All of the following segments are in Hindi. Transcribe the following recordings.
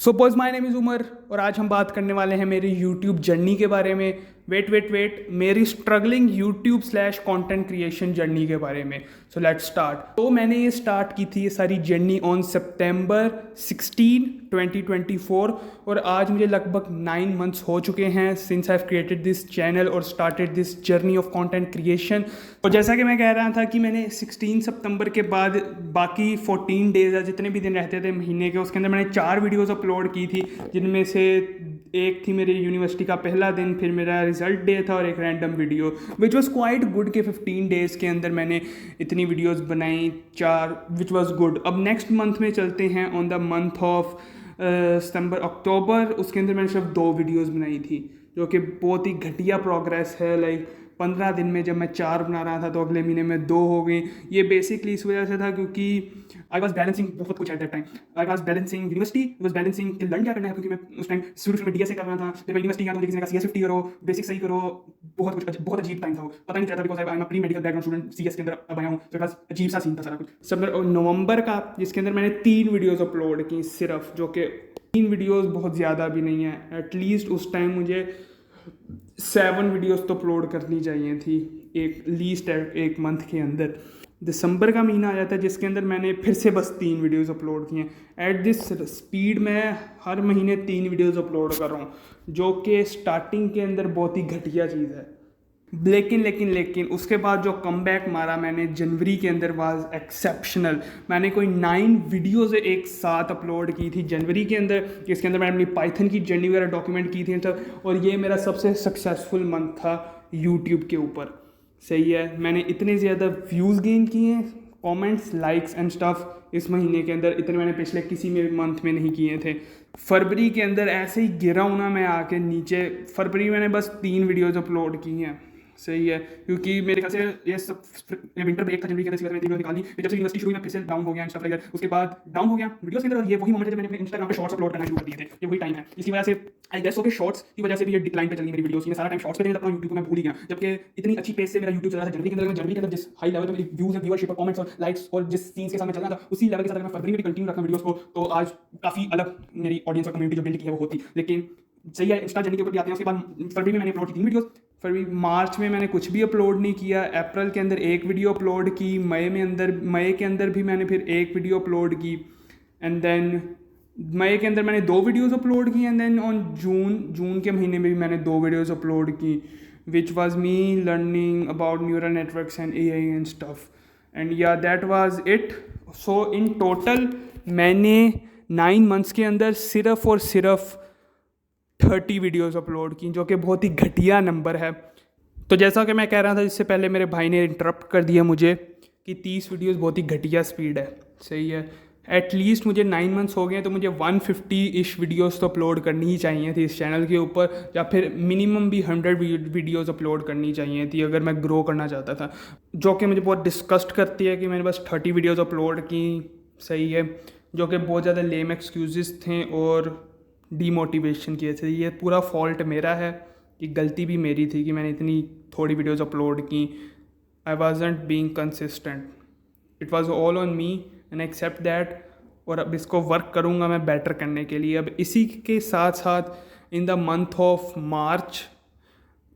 So pause my name is Umar और आज हम बात करने वाले हैं मेरी यूट्यूब जर्नी के बारे में। वेट मेरी struggling YouTube slash content creation journey के बारे में। So let's start. तो मैंने ये स्टार्ट की थी ये सारी जर्नी ऑन सितंबर 16 2024 और आज मुझे लगभग 9 मंथ्स हो चुके हैं since I have created this channel और started this journey of content creation. और जैसा कि मैं कह रहा था कि मैंने 16 सितंबर के बाद बाकी 14 डेज या जितने भी दिन रहते थे महीने के, उसके अंदर मैंने 4 वीडियोस अपलोड की थी, जिनमें से एक थी मेरी यूनिवर्सिटी का पहला दिन, फिर मेरा रिजल्ट डे था और एक random video which was quite good के 15 डेज़ के अंदर मैंने इतनी वीडियोस बनाई 4, विच वॉज गुड। अब नेक्स्ट मंथ में चलते हैं ऑन द मंथ ऑफ सितंबर अक्टूबर। उसके अंदर मैंने सिर्फ 2 वीडियोस बनाई थी, जो कि बहुत ही घटिया प्रोग्रेस है। लाइक 15 दिन में जब मैं 4 बना रहा था तो अगले महीने में 2 हो गई। ये बेसिकली इस वजह से था क्योंकि आई वॉज बैलेंसिंग बहुत कुछ eight that time. I was balancing university, was balancing कि लर्न क्या करना है, क्योंकि मैं उस टाइम शुरू में डीएसए कर रहा था। फिर मैं यूनिवर्सिटी गया तो किसी ने कहा CS50 करो, बेसिक सही करो, बहुत कुछ बहुत अजीब टाइम था वो, पता नहीं चलता because I M pre medical background student, CS के अंदर अब आया हूँ, तो बस अजीब सा सीन था सारा कुछ। सब नवंबर का, जिसके अंदर मैंने 3 वीडियोज़ अपलोड की सिर्फ, जो कि 3 वीडियोज़ बहुत ज़्यादा भी नहीं है। एटलीस्ट उस टाइम मुझे 7 वीडियोस तो अपलोड करनी चाहिए थी एक लीस्ट एक मंथ के अंदर। दिसंबर का महीना आ जाता है जिसके अंदर मैंने फिर से बस 3 वीडियोस अपलोड किए हैं। एट दिस स्पीड मैं हर महीने 3 वीडियोस अपलोड कर रहा हूँ, जो कि स्टार्टिंग के अंदर बहुत ही घटिया चीज़ है। लेकिन उसके बाद जो कमबैक मारा मैंने जनवरी के अंदर वाज एक्सेप्शनल। मैंने कोई 9 वीडियोज़ एक साथ अपलोड की थी जनवरी के अंदर, जिसके अंदर मैंने अपनी पाइथन की जर्नी वगैरह डॉक्यूमेंट की थी तब, और ये मेरा सबसे सक्सेसफुल मंथ था यूट्यूब के ऊपर। सही है, मैंने इतने ज़्यादा व्यूज़ गेन किए हैं, कमेंट्स, लाइक्स एंड स्टफ इस महीने के अंदर इतने मैंने पिछले किसी में मंथ में नहीं किए थे। फरवरी के अंदर ऐसे ही गिरा हूँ ना मैं आके नीचे। फरवरी मैंने बस 3 वीडियोज़ अपलोड की हैं। सही है, क्योंकि मेरे ख्याल से ये सब विंटर ब्रेक था जनवरी के अंदर, इसलिए मैंने निकाली। फिर जब से यूनिवर्सिटी शुरू हुई मैं फिर से डाउन हो गया स्टफ लाइक दैट। उसके बाद डाउन हो गया वीडियोस के अंदर, और ये वही मोमेंट है जब मैंने अपने इंस्टाग्राम पे शॉर्ट्स अपलोड करना शुरू कर दिए थे। ये वही टाइम है, इसकी वजह से आई गेस हो कि शॉर्ट्स की वजह से भी ये डिक्लाइन पे चली मेरी वीडियोस। ये सारा टाइम शॉर्ट्स पे देने लगता हूं, यूट्यूब को मैं भूल ही गया, जबकि इतनी अच्छी पेस से मेरा यूट्यूब चल रहा था जनवरी के अंदर। जनवरी के अंदर जिस हाई लेवल पे मेरी व्यूज है, व्यूअरशिप और कमेंट्स और लाइक्स और जिस सीन्स के साथ मैं चल रहा था, उसी लेवल के साथ अगर मैं फरवरी में भी कंटिन्यू रखा वीडियोस को, तो आज काफी अलग मेरी ऑडियंस और कम्युनिटी जो बिल्ड की है वो होती। लेकिन सही है, इंस्टा जर्नी के ऊपर भी आते हैं। उसके बाद फरवरी में मैंने अपलोड की 3 वीडियोस। फरवरी मार्च में मैंने कुछ भी अपलोड नहीं किया। अप्रैल के अंदर 1 वीडियो अपलोड की। मई के अंदर भी मैंने फिर 1 वीडियो अपलोड की। एंड देन मई के अंदर मैंने 2 वीडियोस अपलोड की। एंड देन ऑन जून के महीने में भी मैंने 2 वीडियोस अपलोड की, which was me learning about neural networks and AI and stuff. And yeah that was it. So in total मैंने 9 मंथ्स के अंदर सिर्फ और सिर्फ 30 वीडियोस अपलोड की, जो कि बहुत ही घटिया नंबर है। तो जैसा कि मैं कह रहा था, इससे पहले मेरे भाई ने इंटरप्ट कर दिया मुझे कि 30 वीडियोस बहुत ही घटिया स्पीड है। सही है, एटलीस्ट मुझे 9 मंथ्स हो गए तो मुझे 150 इश वीडियोस तो अपलोड करनी ही चाहिए थी इस चैनल के ऊपर, या फिर मिनिमम भी 100 वीडियोस अपलोड करनी चाहिए थी अगर मैं ग्रो करना चाहता था। जो कि मुझे बहुत डिस्कस्ट करती है कि मैंने बस 30 वीडियोज़ अपलोड की। सही है, जो कि बहुत ज़्यादा लेम एक्सक्यूज़ थे और डीमोटिवेशन किए थे। ये पूरा फॉल्ट मेरा है, कि गलती भी मेरी थी कि मैंने इतनी थोड़ी वीडियोस अपलोड की। I wasn't being consistent, it was all on me and accept that. और अब इसको वर्क करूँगा मैं बेटर करने के लिए। अब इसी के साथ साथ in the month of March,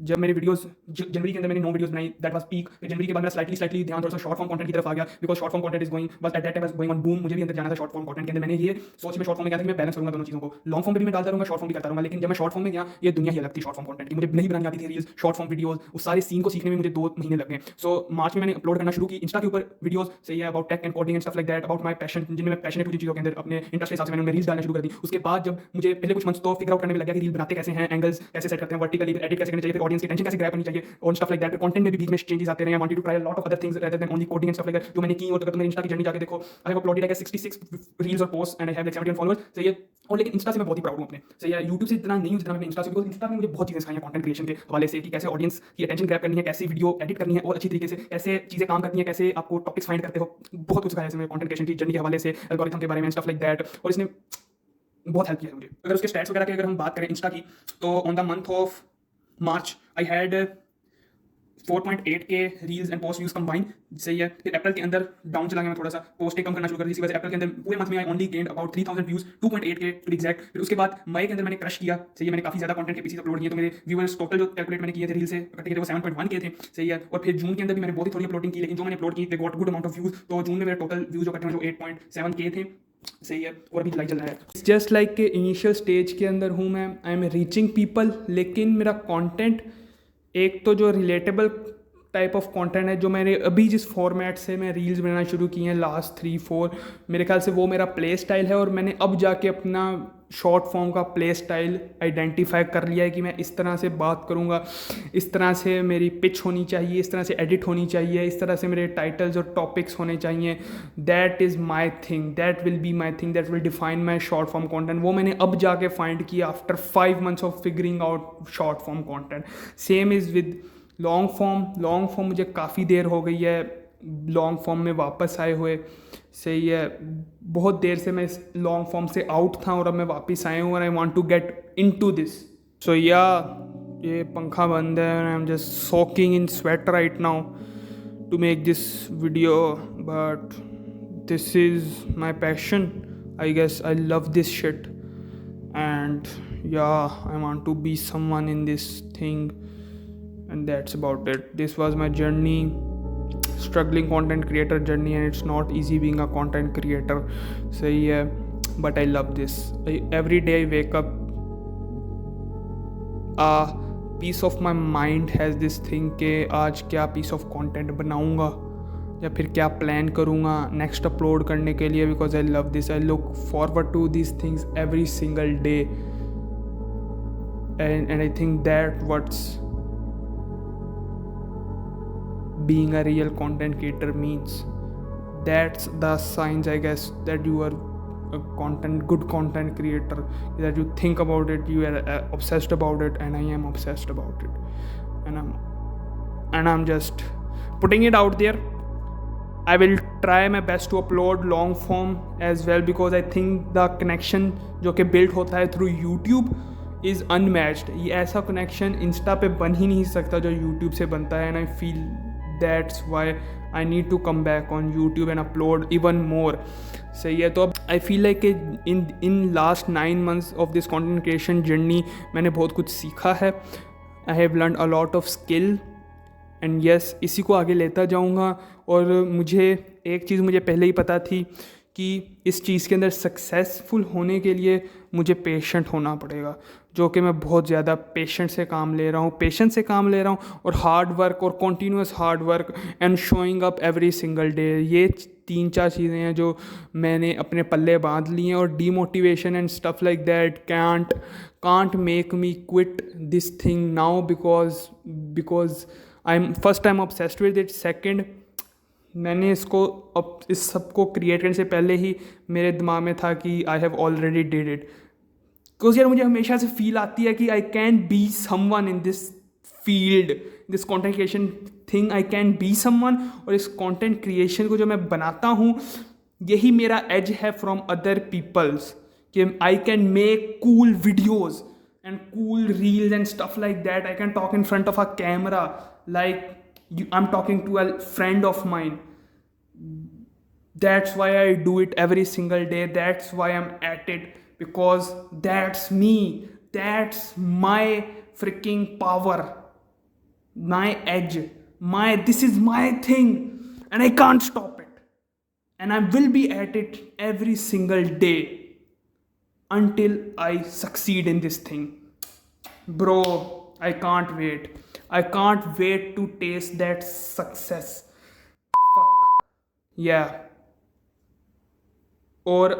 जब मेरी वीडियोस जनवरी के अंदर मैंने 9 वीडियोस बनाई, दैट वाज पीक। फिर जनवरी के बाद मेरा स्लाइटली ध्यान थोड़ा सा शॉर्ट फॉर्म कंटेंट की तरफ आ गया, because short form content is going, बस at that time was going on boom. मुझे भी अंदर जाना था शॉर्ट फॉर्म कंटेंट के अंदर। मैंने ये सोच में शॉर्ट फॉर्म में गया था कि मैं बैलेंस करूंगा दोनों चीज़ों को, लॉन्ग फॉर्म पे भी मैं डालता रहूंगा, शॉर्ट फॉर्म भी करता रहूंगा। लेकिन जब मैं शॉर्ट फॉर्म में गया, ये दुनिया ही अलग थी शॉर्ट फॉर्म कंटेंट की। मुझे नहीं बनानी आती थी रील्स, शॉर्ट फॉर्म वीडियोस, उस सारे सीन को सीखने में मुझे 2 महीने लग गए। सो मार्च में मैंने अपलोड करना शुरू की इंस्टा के ऊपर वीडियोस। सही है, about tech and coding and stuff like that, about my passion, जिनमें मैं पैशनेट हुई चीज़ों के अंदर अपने इंटरेस्ट के हिसाब से मैंने रील्स डालना शुरू कर दी। उसके बाद जब मुझे पहले कुछ मंथ्स तो फिगर आउट करने में लग गया कि रील बनाते कैसे हैं, एंगल्स कैसे सेट करते हैं, वर्टिकली एडिट कैसे करनी चाहिए, फिर ऑडियंस की अटेंशन कैसे ग्रैब करनी चाहिए और स्टफ लाइक दैट। कंटेंट में भी बीच में चेंजेस आते रहे। I wanted to try a lot of other things rather than only coding and stuff like that, जो मैंने की। और अगर तुम मेरे इंस्टा की जर्नी जाके देखो, I have uploaded like 66 reels और post and I have like 71 followers. सही है, और लेकिन इंस्टा से मैं बहुत ही प्राउड हूं अपने। सही है, यूट्यूब से इतना नहीं हूं जितना मैं इंस्टा से, बिकॉज इंस्टा ने मुझे बहुत चीजें सिखाई हैं कंटेंट क्रिएशन के हवाले से, कि कैसे ऑडियंस की अटेंशन ग्रैब करनी है, कैसे वीडियो एडिट करनी है और अच्छी तरीके से, कैसे चीजें काम करती हैं, कैसे आपको टॉपिक्स फाइंड करते हो। बहुत कुछ सिखाया है कंटेंट क्रिएशन की जर्नी के हवाले से, एल्गोरिथम के बारे में, स्टफ लाइक दैट। और इसने बहुत हेल्प किया है मुझे। अगर उसके स्टैट्स वगैरह की अगर हम बात करें इंस्टा की, तो on the month of March I had 4.8 के reels and post views combine, सही है। फिर अप्रैल के अंदर डाउन चला गया मैं, थोड़ा सा पोस्टें कम करना शुरू कर दी, इसी वजह से अप्रैल के अंदर पूरे मंथ में I only gained about 3000 views, 2.8 के टू बी एग्जैक्ट। फिर उसके बाद मई के अंदर मैंने क्रश किया, सही है, मैंने काफी ज्यादा कंटेंट के पीछे अपलोड किए, तो मेरे व्यूअर्स टोटल जो कैलकुलेट मैंने किए थे रील से इकट्ठे किए थे वो 7.1 के थे, सही है। और फिर जून के अंदर भी मैंने बहुत ही थोड़ी अपलोडिंग की, लेकिन जो मैंने अपलोड की they got good amount of views, तो जून में मेरे टोटल व्यूज जो इकट्ठे हुए 8.7 के थे, सही है। और अभी जुलाई चल रहा है। जस्ट लाइक के इनिशियल स्टेज के अंदर हूँ मैं, आई एम रीचिंग पीपल, लेकिन मेरा कंटेंट एक तो जो रिलेटेबल टाइप ऑफ कंटेंट है, जो मैंने अभी जिस फॉर्मेट से मैं रील्स बनाना शुरू की हैं लास्ट 3-4, मेरे ख्याल से वो मेरा प्ले स्टाइल है। और मैंने अब जाके अपना शॉर्ट फॉर्म का प्ले स्टाइल आइडेंटिफाई कर लिया है कि मैं इस तरह से बात करूँगा, इस तरह से मेरी पिच होनी चाहिए, इस तरह से एडिट होनी चाहिए, इस तरह से मेरे टाइटल्स और टॉपिक्स होने चाहिए। That is my thing, that will be my thing, that will define my short form content. वो मैंने अब जाके फाइंड किया after 5 months of figuring out short form content. Same is with long form मुझे काफ़ी देर हो गई है लॉन्ग फॉर्म में वापस आए हुए, सही है। बहुत देर से मैं इस लॉन्ग फॉर्म से आउट था और अब मैं वापस आया हूँ और I want to get into this. So yeah ये पंखा बंद है and I am just soaking in sweat right now to make this video, but this is my passion, I guess I love this shit and yeah I want to be someone in this thing and that's about it. This was my journey, struggling content creator journey, and it's not easy being a content creator, so yeah, but I love this. Every day I wake up, a piece of my mind has this thing के आज क्या piece of content बनाऊँगा या फिर क्या प्लान करूँगा नेक्स्ट अपलोड करने के लिए, because I love this. I look forward to these things every single day, and I think that what's being a real content creator means. That's the signs, I guess, that you are a good content creator, that you think about it, you are obsessed about it, and I am obsessed about it, and I'm just putting it out there. I will try my best to upload long form as well, because I think the connection जो कि build होता है through YouTube is unmatched. ये ऐसा connection इंस्टा पे बन ही नहीं सकता जो YouTube से बनता है, and I feel that's why I need to come back on YouTube and upload even more, सही है। तो अब I feel like in last 9 months of this content creation journey मैंने बहुत कुछ सीखा है, I have learned a lot of skill and yes, इसी को आगे लेता जाऊँगा। और मुझे एक चीज़ मुझे पहले ही पता थी कि इस चीज़ के अंदर सक्सेसफुल होने के लिए मुझे पेशेंट होना पड़ेगा, जो कि मैं बहुत ज़्यादा पेशेंस से काम ले रहा हूँ और हार्ड वर्क और continuous hard work and showing up every single day. ये 3-4 चीज़ें हैं जो मैंने अपने पल्ले बांध ली हैं, और demotivation and stuff like that can't make me quit this thing now, because I M first time obsessed with it. Second, मैंने इस सब को क्रिएट करने से पहले ही मेरे दिमाग में था कि I have already did it, because यार मुझे हमेशा से फील आती है कि I can be someone in this field, this content creation thing, I can be someone. और इस कंटेंट क्रिएशन को जो मैं बनाता हूँ, यही मेरा एज है फ्रॉम अदर पीपल्स, कि I can make cool videos and cool reels and stuff like that. I can talk in front of a camera like I'm talking to a friend of mine. That's why I do it every single day. That's why I'm at it, because that's me. That's my freaking power, my edge, this is my thing, and I can't stop it, and I will be at it every single day until I succeed in this thing. Bro, I can't wait. I can't wait to taste that success. Fuck. Yeah. और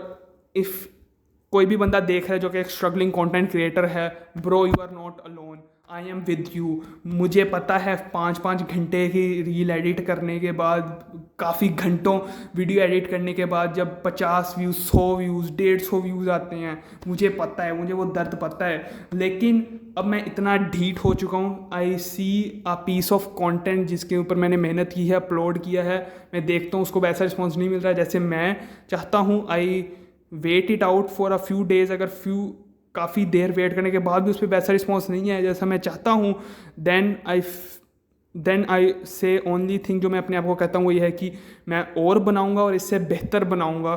if कोई भी बंदा देख रहा है जो कि एक स्ट्रगलिंग कंटेंट क्रिएटर है, bro you are not alone, I am with you. मुझे पता है 5-5 घंटे की रील एडिट करने के बाद, काफ़ी घंटों वीडियो एडिट करने के बाद जब 50 व्यूज़, 100 व्यूज़, 150 व्यूज़ आते हैं, मुझे पता है, मुझे वो दर्द पता है। लेकिन अब मैं इतना ढीठ हो चुका हूँ, आई सी अ पीस ऑफ कंटेंट जिसके ऊपर मैंने मेहनत की है, अपलोड किया है, मैं देखता हूँ उसको वैसा रिस्पॉन्स नहीं मिल रहा है जैसे मैं चाहता हूँ। I wait it out for a few days, अगर काफ़ी देर वेट करने के बाद भी उस पर वैसा रिस्पॉन्स नहीं है जैसा मैं चाहता हूँ, देन आई देन आई से ओनली थिंग जो मैं अपने आप को कहता हूँ वो ये है कि मैं और बनाऊँगा और इससे बेहतर बनाऊँगा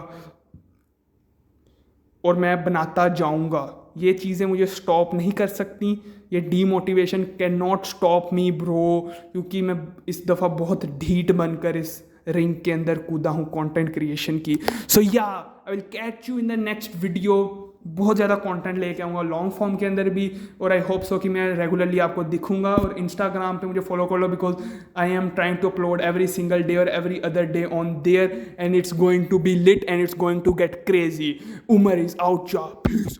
और मैं बनाता जाऊँगा। ये चीज़ें मुझे स्टॉप नहीं कर सकती। ये demotivation can not stop me bro, क्योंकि मैं इस दफ़ा बहुत ढीठ बनकर इस रिंग के अंदर कूदा हूँ कंटेंट क्रिएशन की। सो या I will catch you in the next video. बहुत ज़्यादा कंटेंट लेके आऊँगा लॉन्ग फॉर्म के अंदर भी, और आई होप सो कि मैं रेगुलरली आपको दिखूंगा। और इंस्टाग्राम पे मुझे फॉलो कर लो, because I am trying to upload every single day और every other day on there, and it's going to be lit and it's going to get crazy. Umar is out, जा, पीस।